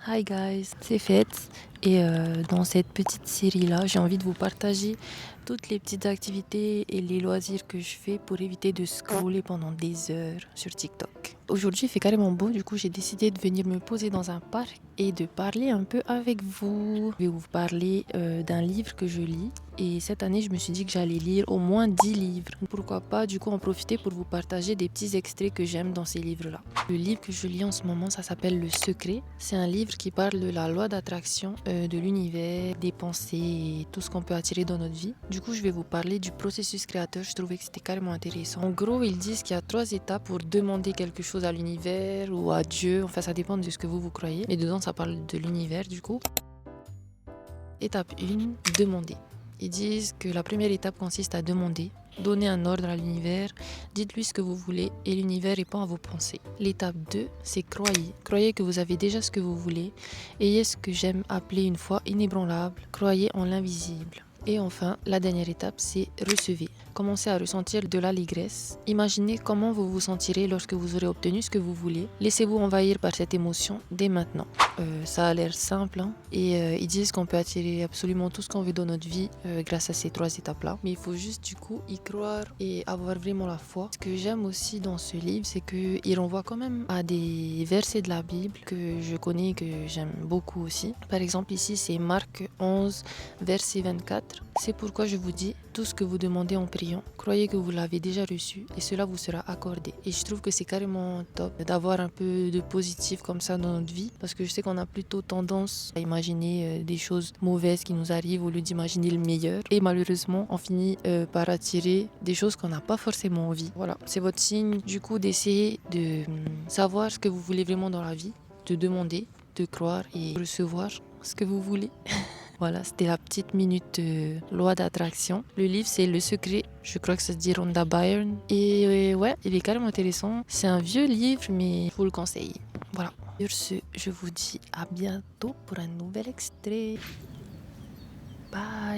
Hi guys, c'est Fête et dans cette petite série-là, j'ai envie de vous partager toutes les petites activités et les loisirs que je fais pour éviter de scroller pendant des heures sur TikTok. Aujourd'hui, il fait carrément beau, du coup, j'ai décidé de venir me poser dans un parc et de parler un peu avec vous. Je vais vous parler d'un livre que je lis. Et cette année, je me suis dit que j'allais lire au moins 10 livres. Pourquoi pas, du coup, en profiter pour vous partager des petits extraits que j'aime dans ces livres-là. Le livre que je lis en ce moment, ça s'appelle Le Secret. C'est un livre qui parle de la loi d'attraction, de l'univers, des pensées et tout ce qu'on peut attirer dans notre vie. Du coup, je vais vous parler du processus créateur. Je trouvais que c'était carrément intéressant. En gros, ils disent qu'il y a 3 étapes pour demander quelque chose à l'univers ou à Dieu. Enfin, ça dépend de ce que vous croyez. Mais dedans, ça parle de l'univers, du coup. Étape 1, demander. Ils disent que la première étape consiste à demander, donner un ordre à l'univers, dites-lui ce que vous voulez et l'univers répond à vos pensées. L'étape 2, c'est croyez. Croyez que vous avez déjà ce que vous voulez. Ayez ce que j'aime appeler une foi inébranlable. Croyez en l'invisible. Et enfin, la dernière étape, c'est recevez. Commencez à ressentir de l'allégresse. Imaginez comment vous vous sentirez lorsque vous aurez obtenu ce que vous voulez. Laissez-vous envahir par cette émotion dès maintenant. Ça a l'air simple, hein. Et ils disent qu'on peut attirer absolument tout ce qu'on veut dans notre vie grâce à ces 3 étapes-là. Mais il faut juste du coup y croire et avoir vraiment la foi. Ce que j'aime aussi dans ce livre, c'est qu'il renvoie quand même à des versets de la Bible que je connais et que j'aime beaucoup aussi. Par exemple, ici, c'est Marc 11, verset 24. C'est pourquoi je vous dis, tout ce que vous demandez en priant, croyez que vous l'avez déjà reçu et cela vous sera accordé. Et je trouve que c'est carrément top d'avoir un peu de positif comme ça dans notre vie, parce que je sais qu'on a plutôt tendance à imaginer des choses mauvaises qui nous arrivent au lieu d'imaginer le meilleur. Et malheureusement, on finit par attirer des choses qu'on n'a pas forcément envie. Voilà, c'est votre signe du coup d'essayer de savoir ce que vous voulez vraiment dans la vie, de demander, de croire et recevoir ce que vous voulez. Voilà, c'était la petite minute loi d'attraction. Le livre, c'est Le Secret. Je crois que ça se dit Rhonda Byrne. Et ouais, il est carrément intéressant. C'est un vieux livre, mais je vous le conseille. Voilà. Sur ce, je vous dis à bientôt pour un nouvel extrait. Bye.